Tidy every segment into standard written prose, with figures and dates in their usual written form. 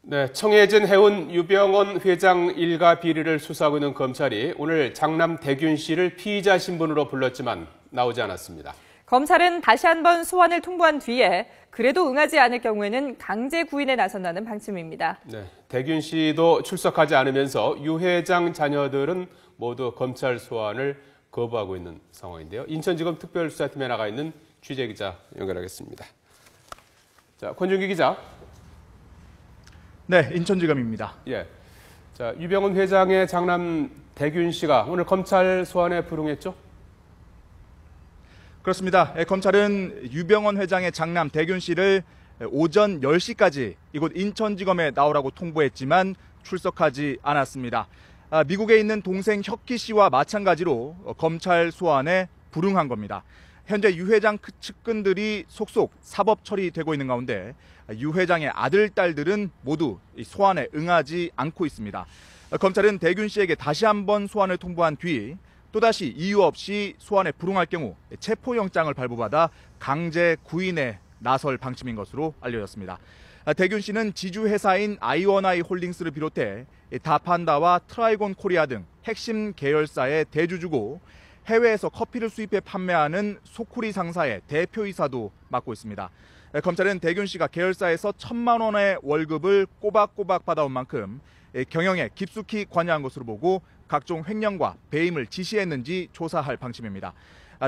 네, 청해진 해운 유병언 회장 일가 비리를 수사하고 있는 검찰이 오늘 장남 대균 씨를 피의자 신분으로 불렀지만 나오지 않았습니다. 검찰은 다시 한번 소환을 통보한 뒤에 그래도 응하지 않을 경우에는 강제 구인에 나선다는 방침입니다. 네, 대균 씨도 출석하지 않으면서 유 회장 자녀들은 모두 검찰 소환을 거부하고 있는 상황인데요. 인천지검 특별수사팀에 나가 있는 취재기자 연결하겠습니다. 자, 권준기 기자. 네, 인천지검입니다. 예. 자, 유병언 회장의 장남 대균 씨가 오늘 검찰 소환에 불응했죠? 그렇습니다. 검찰은 유병언 회장의 장남 대균 씨를 오전 10시까지 이곳 인천지검에 나오라고 통보했지만 출석하지 않았습니다. 미국에 있는 동생 혁기 씨와 마찬가지로 검찰 소환에 불응한 겁니다. 현재 유 회장 측근들이 속속 사법 처리되고 있는 가운데 유 회장의 아들, 딸들은 모두 소환에 응하지 않고 있습니다. 검찰은 대균 씨에게 다시 한번 소환을 통보한 뒤 또다시 이유 없이 소환에 불응할 경우 체포영장을 발부받아 강제 구인에 나설 방침인 것으로 알려졌습니다. 대균 씨는 지주회사인 아이원아이 홀딩스를 비롯해 다판다와 트라이곤 코리아 등 핵심 계열사의 대주주고 해외에서 커피를 수입해 판매하는 소쿠리 상사의 대표이사도 맡고 있습니다. 검찰은 대균 씨가 계열사에서 1,000만 원의 월급을 꼬박꼬박 받아온 만큼 경영에 깊숙이 관여한 것으로 보고 각종 횡령과 배임을 지시했는지 조사할 방침입니다.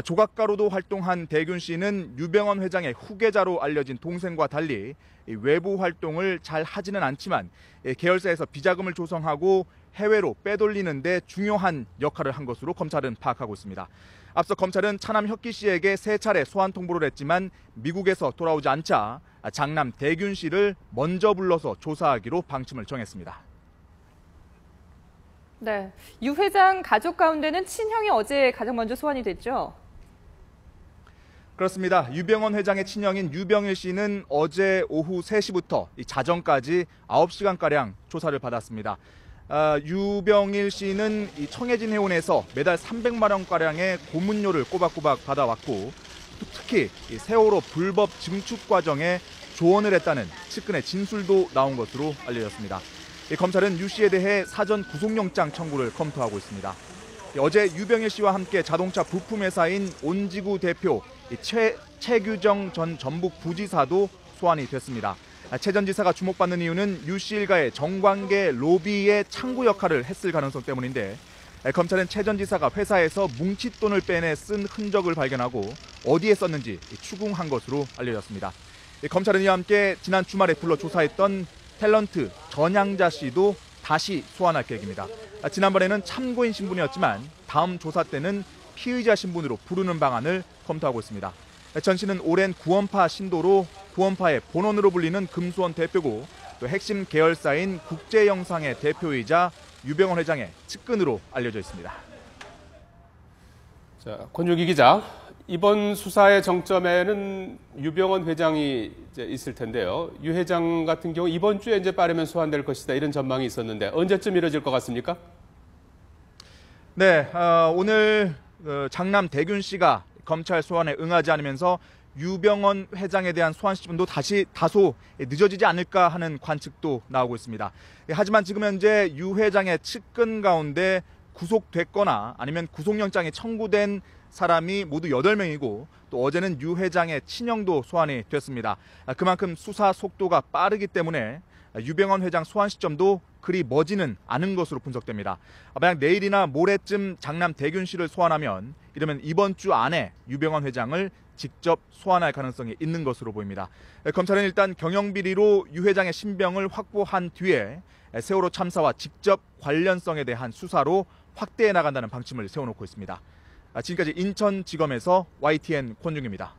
조각가로도 활동한 대균 씨는 유병언 회장의 후계자로 알려진 동생과 달리 외부 활동을 잘 하지는 않지만 계열사에서 비자금을 조성하고 해외로 빼돌리는 데 중요한 역할을 한 것으로 검찰은 파악하고 있습니다. 앞서 검찰은 차남 혁기 씨에게 3차례 소환 통보를 했지만 미국에서 돌아오지 않자 장남 대균 씨를 먼저 불러서 조사하기로 방침을 정했습니다. 네, 유 회장 가족 가운데는 친형이 어제 가장 먼저 소환이 됐죠? 그렇습니다. 유병언 회장의 친형인 유병일 씨는 어제 오후 3시부터 자정까지 9시간가량 조사를 받았습니다. 유병일 씨는 청해진 해운에서 매달 300만 원가량의 고문료를 꼬박꼬박 받아왔고 특히 세월호 불법 증축 과정에 조언을 했다는 측근의 진술도 나온 것으로 알려졌습니다. 검찰은 유 씨에 대해 사전 구속영장 청구를 검토하고 있습니다. 어제 유병일 씨와 함께 자동차 부품회사인 온지구 대표 최규정 전 전북 부지사도 소환이 됐습니다. 최 전 지사가 주목받는 이유는 유 씨 일가의 정관계 로비의 창구 역할을 했을 가능성 때문인데 검찰은 최 전 지사가 회사에서 뭉칫돈을 빼내 쓴 흔적을 발견하고 어디에 썼는지 추궁한 것으로 알려졌습니다. 검찰은 이와 함께 지난 주말에 불러 조사했던 탤런트 전향자 씨도 다시 소환할 계획입니다. 지난번에는 참고인 신분이었지만 다음 조사 때는 피의자 신분으로 부르는 방안을 검토하고 있습니다. 전 씨는 오랜 구원파 신도로 구원파의 본원으로 불리는 금수원 대표고 또 핵심 계열사인 국제영상의 대표이자 유병언 회장의 측근으로 알려져 있습니다. 자, 권준기 기자. 이번 수사의 정점에는 유병언 회장이 이제 있을 텐데요. 유 회장 같은 경우 이번 주에 이제 빠르면 소환될 것이다 이런 전망이 있었는데 언제쯤 이뤄질 것 같습니까? 네, 오늘 장남 대균 씨가 검찰 소환에 응하지 않으면서 유병언 회장에 대한 소환 시점도 다시 다소 늦어지지 않을까 하는 관측도 나오고 있습니다. 하지만 지금 현재 유 회장의 측근 가운데 구속됐거나 아니면 구속영장이 청구된 사람이 모두 8명이고 또 어제는 유 회장의 친형도 소환이 됐습니다. 그만큼 수사 속도가 빠르기 때문에 유병언 회장 소환 시점도 그리 머지는 않은 것으로 분석됩니다. 만약 내일이나 모레쯤 장남 대균 씨를 소환하면 이러면 이번 주 안에 유병언 회장을 직접 소환할 가능성이 있는 것으로 보입니다. 검찰은 일단 경영비리로 유 회장의 신병을 확보한 뒤에 세월호 참사와 직접 관련성에 대한 수사로 확대해 나간다는 방침을 세워놓고 있습니다. 지금까지 인천지검에서 YTN 권중입니다.